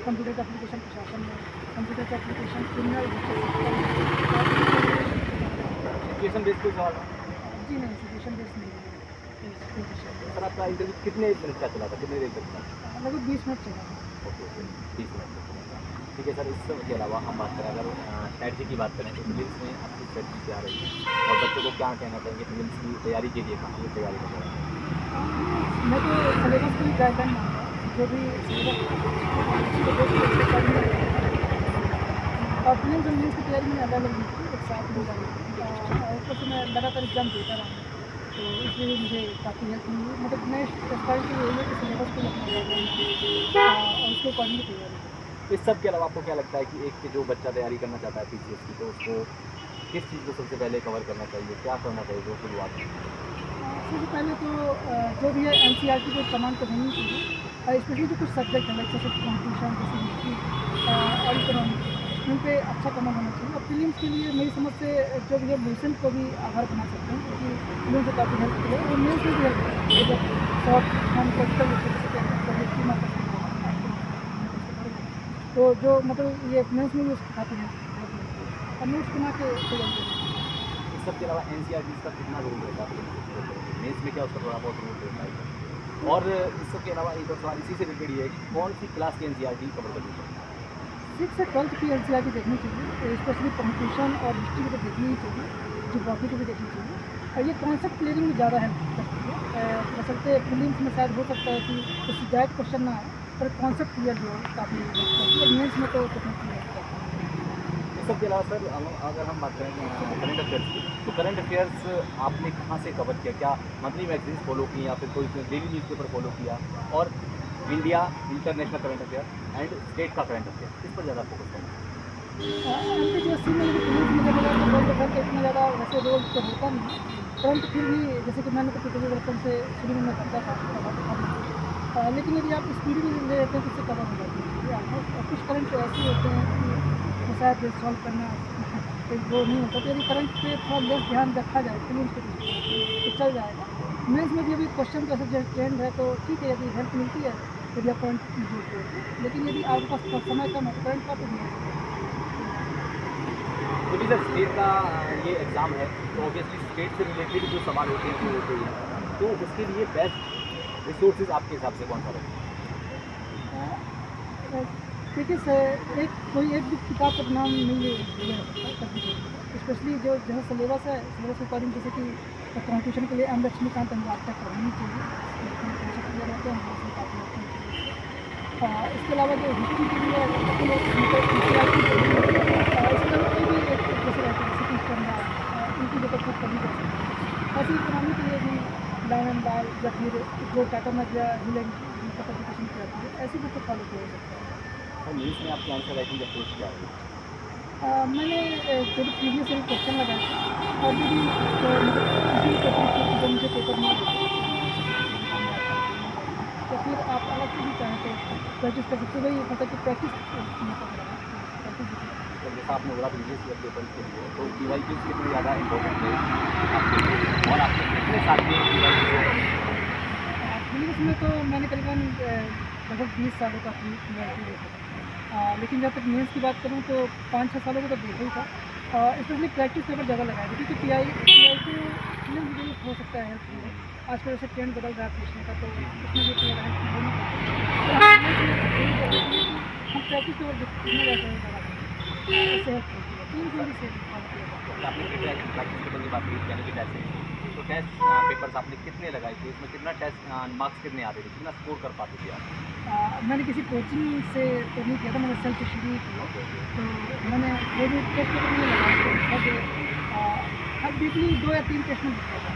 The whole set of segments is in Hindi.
कंप्यूटर का एप्लीकेशन प्रशासन में, कंप्यूटर का एप्लीकेशन क्रिमिनल सिचुएशन बेस पे सवाल है। जी नहीं, सिचुएशन बेस नहीं है। सर आपका इंटरव्यू कितने मिनट का चला था, कितने देर तक था? लगभग 20 मिनट चला। ओके 20 मिनट तक चला था। ठीक है सर, इस सब के अलावा हम बात करें, अगर स्ट्रैटेजी की बात करें तो फिल्म्स में आपकी स्ट्रैटेजी क्या रही है और बच्चों को क्या कहना चाहेंगे फिल्म्स की तैयारी के लिए, कहाँ से तैयारी कर रहे हैं? मैं तो सिलेबस को ही गाइडलाइन मानता हूँ, जो भी सिलेबस और फिल्म और न्यूज़ की तैयारी में अलग अलग नहीं थी, एक साथ हो जाती थी। और ऊपर से मैं लगातार एग्जाम देता रहा हूँ, तो इसलिए मुझे काफ़ी हेल्प मिली। मतलब मैं स्ट्रैटेजी यही है कि सिलेबस को अपना गाइडलाइन और उसके अकॉर्डिंग तैयारी। इस सब के अलावा आपको क्या लगता है कि एक जो बच्चा तैयारी करना चाहता है पीसीएस की, तो उसको किस चीज़ को सबसे पहले कवर करना चाहिए, क्या करना चाहिए जो शुरुआत में? सबसे पहले तो जो भी है एनसीईआरटी को कमांड तो होनी चाहिए, स्पेशली जो कुछ सब्जेक्ट हैं जैसे कॉम्पिटिशन, जैसे हिस्ट्री और इकोनॉमिक्स, इन पे अच्छा कमांड होना चाहिए। और फिल्म्स के लिए मेरी समझ से जो भी है लेसन को भी आधार बना सकते हैं, क्योंकि फिल्म से काफ़ी हेल्प करेगा और न्यूज़ में भी हेल्प करेगा। जब शॉर्ट हम प्रैक्टिकल तो जो मतलब ये मेंस में भी काफ़ी हेल्प और नोट्स बना के तैयारी। इस सब के अलावा एनसीईआरटी का कितना रोल रहता है मेंस में, क्या उसका थोड़ा बहुत रोल रहता है? और इस सब के अलावा एक और सवाल इसी से रिलेटेड ये है कि कौन सी क्लास की एनसीईआरटी कवर करनी चाहिए? 6 से 12 की एनसीईआरटी देखनी चाहिए, स्पेशली कम्पिटिशन और हिस्ट्री को तो देखनी ही चाहिए, ज्योग्राफी को भी देखनी चाहिए। और ये कॉन्सेप्ट क्लियरिंग में ज़्यादा हेल्प करती है। बशर्ते प्रीलिम्स में शायद हो सकता है कि कुछ डायरेक्ट क्वेश्चन ना आए, पर कॉन्सेप्ट क्लियर जो काफ़ी हेल्प करती है। मेंस में तो डेफिनेटली हेल्प करती है। इस सब के अलावा सर अगर हम बात करें करंट अफेयर्स की, तो करंट अफेयर्स आपने कहाँ से कवर किया? क्या मंथली मैगजीन्स फॉलो की या फिर कोई डेली न्यूज़पेपर फॉलो किया? और India international current affair and state का करंट अफेयर, किस पर ज़्यादा फोकस करना? एमपीसीएससी में भी पुलिस में जब लगा तो वर्ल्ड अफेयर का इतना ज़्यादा वैसे रोल तो होता नहीं, परंतु फिर भी जैसे कि मैंने तो पिछले वर्षों से शुरू में मैं करता था, लेकिन यदि आप स्पीड में ले लेते हैं तो इससे कवर हो जाती है। और कुछ करंट तो ऐसे होते हैं कि शायद सॉल्व करना कोई वो नहीं होता, तो यदि करंट पे थोड़ा लेस ध्यान रखा जाए फिल्म के तो चल जाएगा। मेंस में भी अभी क्वेश्चन का जो ट्रेंड है तो ठीक है, यदि हेल्प मिलती है यदि आप पॉइंट जोड़ते हो, लेकिन यदि आपके पास समय कम है तो करंट का तो नहीं है। तो सर स्टेट का ये एग्ज़ाम है, तो ऑब्वियसली स्टेट से रिलेटेड जो सवाल होते हैं वो होते ही हैं, तो उसके लिए बेस्ट रिसोर्सेज आपके हिसाब से कौन सा रहेगा? देखिए सर, कोई एक भी किताब का नाम नहीं ले सकता, स्पेशली जो जहाँ सिलेबस है, सिलेबस के अकॉर्डिंग, जैसे कि कॉम्पिटिशन के लिए एम लक्ष्मीकांत अनुवाद तक पढ़नी चाहिए। इसके अलावा जो हिस्ट्री के लिए इसके अलावा कोई भी एक जैसे रहते हैं सिटी स्टैंडर्ड, इनकी जगह खुद कभी कर सकते हैं। ऐसे इकोनॉमी के लिए भी लाइन एंड बाय या फिर जो टाटा मजिया हिलेंड पब्लिकेशन की आती है, ऐसी बुक को फॉलो किया जा सकता है। और न्यूज़ में आपकी आंसर राइटिंग अप्रोच क्या है? मैंने जो प्रीवियस ईयर क्वेश्चन लगाए थे और जो भी जो मुझे पेपर मिल गए तो फिर आप अलग से भी चाहें तो प्रैक्टिस कर सकते हो। वही मतलब कि प्रैक्टिस तो जैसा आपने बोला प्रीवियस ईयर पेपर के लिए, तो पीवाईक्यूज़ कितने ज़्यादा इंपॉर्टेंट है आपके लिए और आपने कितने साल में पीवाईक्यूज़? फिल्म्स में तो मैंने करीबन लगभग 20 सालों का पीवाईक्यू देखा था, लेकिन जब तक मेंस की बात करूँ तो 5-6 सालों को तो देखा ही था। स्पेशली प्रैक्टिस पेपर ज़्यादा लगाया था, क्योंकि पीवाईक्यू फिल्म भी हो सकता है हेल्पफुल है। आजकल जैसे ट्रेंड बदल रहा है पूछने का, तो उसमें भी थोड़ा हेल्प होनी चाहिए। हम प्रैक्टिस पेपर जितना रहता है इससे हेल्प होती है, 3 से भी से फॉलो किया जाता है। आपने प्रैक्टिस पेपर की बात की यानी कि टेस्ट सीरीज, तो टेस्ट पेपर्स आपने कितने लगाए थे? इसमें कितना टेस्ट मार्क्स कितने आते थे, कितना स्कोर कर पाते थे आप? मैंने किसी कोचिंग से तो नहीं किया था, मैंने सेल्फ स्टडी किया। तो मैंने जो भी टेस्ट पेपर में लगाए थे हर वीकली 2 या 3 टेस्ट में लिखा था।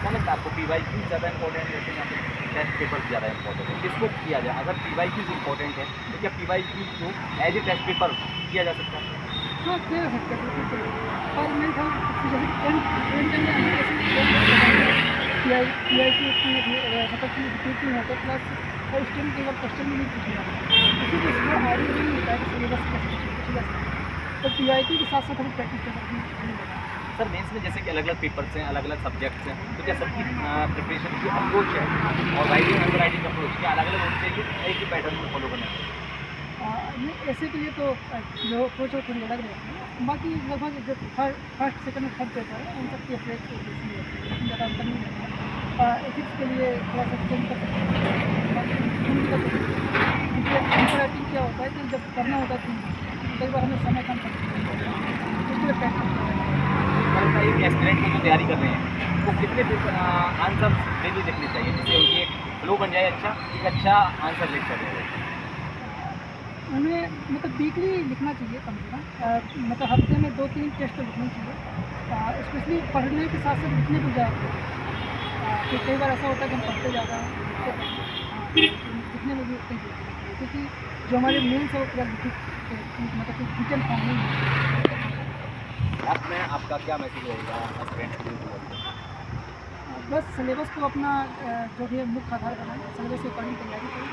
क्या लगता है आपको पीवाईक्यू ज़्यादा इंपॉर्टेंट है या फिर टेस्ट पेपर ज़्यादा इंपॉर्टेंट है? किसको किया जाए? अगर पीवाईक्यूज़ इंपॉर्टेंट है तो क्या पीवाईक्यू को एज ए टेस्ट पेपर किया जा सकता है? हाँ, किया जा सकता है बिल्कुल। और मेरे ख्याल जैसे ट्रेंड पीआईक्यू उसमें मतलब कि रिपीट नहीं होता, प्लस और स्टेम के बाद क्वेश्चन भी नहीं पूछा जाता, क्योंकि इसमें आगे भी नहीं होता है कि सिलेबस कैसे पूछा जा सकता है। तो पीआईक्यू के साथ साथ हमें प्रैक्टिस पेपर भी लगाना। सर मेंस में जैसे कि अलग अलग पेपर्स हैं, अलग अलग सब्जेक्ट्स हैं, तो क्या सबकी प्रिपरेशन की अप्रोच है और राइटिंग अंडर राइटिंग अप्रोच क्या अलग अलग होती है कि एक ही पैटर्न को फॉलो करना है? नहीं, ऐसे के लिए तो जो कोच और थोड़ी अलग रहती है, बाकी लगभग जो फर्स्ट सेकंड और थर्ड पेपर है उन सबकी अप्रोच जैसी रहती है, ज़्यादा अंतर नहीं रहता। एथिक्स के लिए थोड़ा सा चेंज कर सकते हैं, बाकी हिंदी का क्योंकि राइटिंग क्या होता है कि जब करना होता है तो कई बार हमें समय कम पड़ता है, इसलिए प्रैक्टिस मतलब एक एस्पिरेंट को जो तैयारी कर रहे हैं वो कितने पेपर आंसर डेली लिखने चाहिए जिससे उनकी एक फ्लो बन जाए, अच्छा एक अच्छा आंसर लिख सकें। उन्हें मतलब वीकली लिखना चाहिए कम से कम, मतलब हफ्ते में 2-3 टेस्ट तो लिखने चाहिए, स्पेशली पढ़ने के साथ साथ लिखने को ज़्यादा कि कई बार ऐसा होता है कि हम पढ़ते ज़्यादा हैं, लिखने में भी उतनी जरूरत है, क्योंकि जो हमारे मेन्स है वो पूरा लिखित मतलब कि रिटन फॉर्म में ही है। लास्ट में आपका क्या मैसेज रहेगा एस्पिरेंट्स के लिए? बस सिलेबस को अपना जो भी है मुख्य आधार बनाएं, सिलेबस के अकॉर्डिंग तैयारी करें